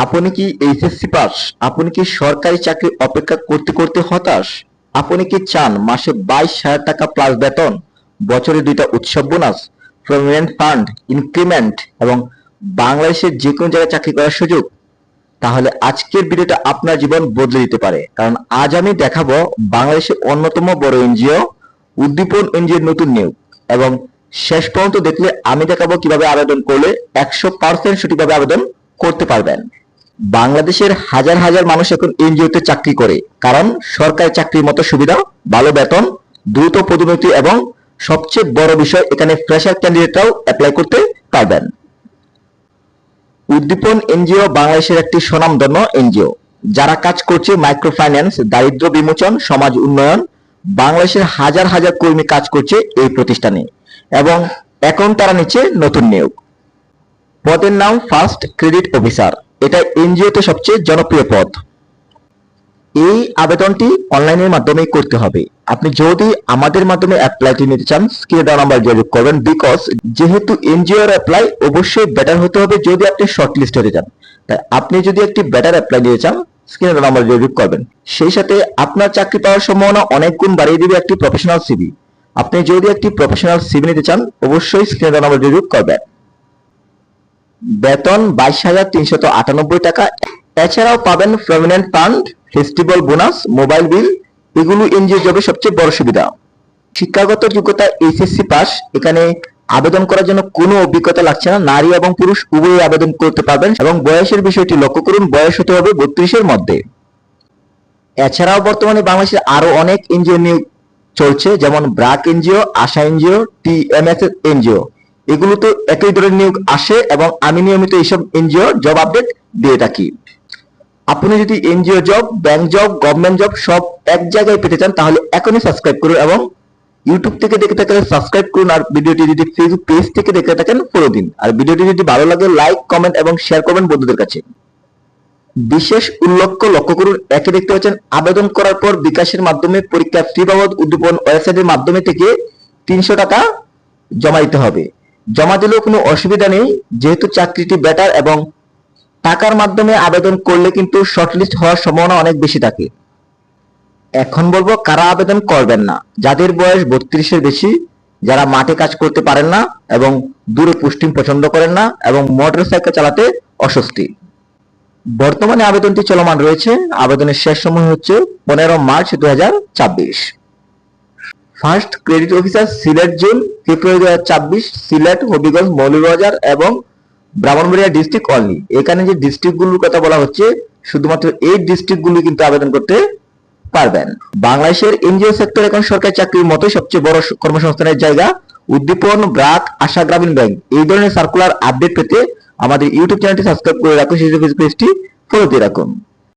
আপনি কি HSC pass? আপনি কি সরকারি চাকরি অপেক্ষা করতে করতে হতাশ? আপনি কি চান মাসে 22,000 টাকা প্লাস বেতন, বছরে 2টা উৎসব বোনাস, প্রভিডেন্ট ফান্ড, ইনক্রিমেন্ট এবং বাংলাদেশের যে কোনো জায়গায় চাকরি করার সুযোগ? তাহলে আজকের ভিডিওটা আপনার জীবন বদলে দিতে পারে, কারণ আজ আমি দেখাবো বাংলাদেশের অন্যতম বড় এনজিও উদ্দীপন এনজিওর নতুন নিয়োগ। এবং শেষ পর্যন্ত দেখলে আমি দেখাবো কিভাবে আবেদন করলে 100% সঠিকভাবে আবেদন করতে পারবেন। বাংলাদেশের হাজার হাজার মানুষ এখন এনজিওতে চাকরি করে, কারণ সরকারি চাকরির মতো সুবিধা, ভালো বেতন, দ্রুত পদোন্নতি এবং সবচেয়ে বড় বিষয় এখানে ফ্রেশার ক্যান্ডিডেটরাও অ্যাপ্লাই করতে পারবেন। উদ্দীপন এনজিও বাংলাদেশের একটি স্বনামধন্য এনজিও যারা কাজ করছে মাইক্রো ফাইন্যান্স, দারিদ্র বিমোচন, সমাজ উন্নয়ন। বাংলাদেশের হাজার হাজার কর্মী কাজ করছে এই প্রতিষ্ঠানে এবং এখন তারা নিচ্ছে নতুন নিয়োগ। পদের নাম ফার্স্ট ক্রেডিট অফিসার। এটা এনজিওতে সবচেয়ে জনপ্রিয় পদ। এই আবেদনটি অনলাইনের মাধ্যমে করতে হবে। আপনি যদি আমাদের মাধ্যমে অ্যাপ্লাইটি নিতে চান, স্ক্রিনে দেওয়া নাম্বার যোগাযোগ করবেন। বিকজ যেহেতু এনজিও এর অ্যাপ্লাই অবশ্যই বেটার হতে হবে যদি আপনি শর্ট লিস্ট হতে চান। তাই আপনি যদি একটি বেটার অ্যাপ্লাই নিতে চান, স্ক্রিনে দেওয়া নাম্বার যোগাযোগ করবেন। সেই সাথে আপনার চাকরি পাওয়ার সম্ভাবনা অনেক গুণ বাড়িয়ে দিবে একটি প্রফেশনাল সিভি। আপনি যদি একটি প্রফেশনাল সিভি নিতে চান, অবশ্যই স্ক্রিনে দেওয়া নাম্বার যোগাযোগ করবেন। বেতন 22,398 টাকা। এছাড়াও পাবেন provident fund, festival bonus, mobile bill. এগুলো এনজিও জবের সবচেয়ে বড় সুবিধা। শিক্ষাগত যোগ্যতা এইচএসসি পাস। এখানে আবেদন করার জন্য কোনো অভিজ্ঞতা লাগছে না। নারী এবং পুরুষ উভয়ই আবেদন করতে পারবেন এবং বয়সের বিষয়টি লক্ষ্য করুন, বয়স হতে হবে 32-এর মধ্যে। এছাড়াও বর্তমানে বাংলাদেশে আরো অনেক এনজিও নিয়োগ চলছে, যেমন ব্রাক এনজিও, আশা এনজিও, টিএমএস এনজিও। এগুলোতে একই ধরনের নিয়োগ আসে এবং আমি নিয়মিত এইসব এনজিও জব আপডেট দিয়ে থাকি। আপনি যদি NGO job, bank job, government job সব এক জায়গায় পেতে চান, তাহলে এখনই সাবস্ক্রাইব করুন এবং ইউটিউব থেকে দেখে থাকলে সাবস্ক্রাইব করুন। আর ভিডিওটি যদি ফেসবুক পেজ থেকে দেখে থাকেন, ফলো দিন। আর ভিডিওটি যদি ভালো লাগে লাইক, কমেন্ট এবং শেয়ার করবেন বন্ধুদের কাছে। বিশেষ উল্লেখ্য লক্ষ্য করুন, একে দেখতে পাচ্ছেন আবেদন করার পর বিকাশের মাধ্যমে পরীক্ষা ফি বাবদ উদ্দীপন ওয়েবসাইটের মাধ্যমে থেকে 300 টাকা জমা দিতে হবে। জমা দিলেও কোনো অসুবিধা নেই, যেহেতু চাকরিটি বেটার এবং টাকার মাধ্যমে আবেদন করলে কিন্তু শর্টলিস্ট হওয়ার সম্ভাবনা অনেক বেশি থাকে। এখন বলবো কারা আবেদন করবেন না। যাদের বয়স 32-এর বেশি, যারা মাঠে কাজ করতে পারেন না এবং দূরে পোস্টিং পছন্দ করেন না এবং মোটরসাইকেল চালাতে অস্বস্তি। বর্তমানে আবেদনটি চলমান রয়েছে। আবেদনের শেষ সময় হচ্ছে 15 March 2024। First credit officer Sylhet zone, February 2024। Sylhet, Habiganj, Moulvibazar এবং ব্রাহ্মণবাড়িয়া ডিস্ট্রিক্ট অনলি। এখানে যে ডিস্ট্রিক্টগুলোর কথা বলা হচ্ছে, শুধুমাত্র এই ডিস্ট্রিক্টগুলো কিন্তু আবেদন করতে পারবেন। বাংলাদেশের এনজিও সেক্টর এখন সরকারি চাকরির মতোই সবচেয়ে বড় কর্মসংস্থানের জায়গা। উদ্দীপন, ব্রাক, আশা গ্রামীণ ব্যাংক এই ধরনের সার্কুলার আপডেট পেতে আমাদের ইউটিউব চ্যানেলটি সাবস্ক্রাইব করে রাখুন, সেই ফেসবুক পেজটি ফলো দিয়ে রাখুন।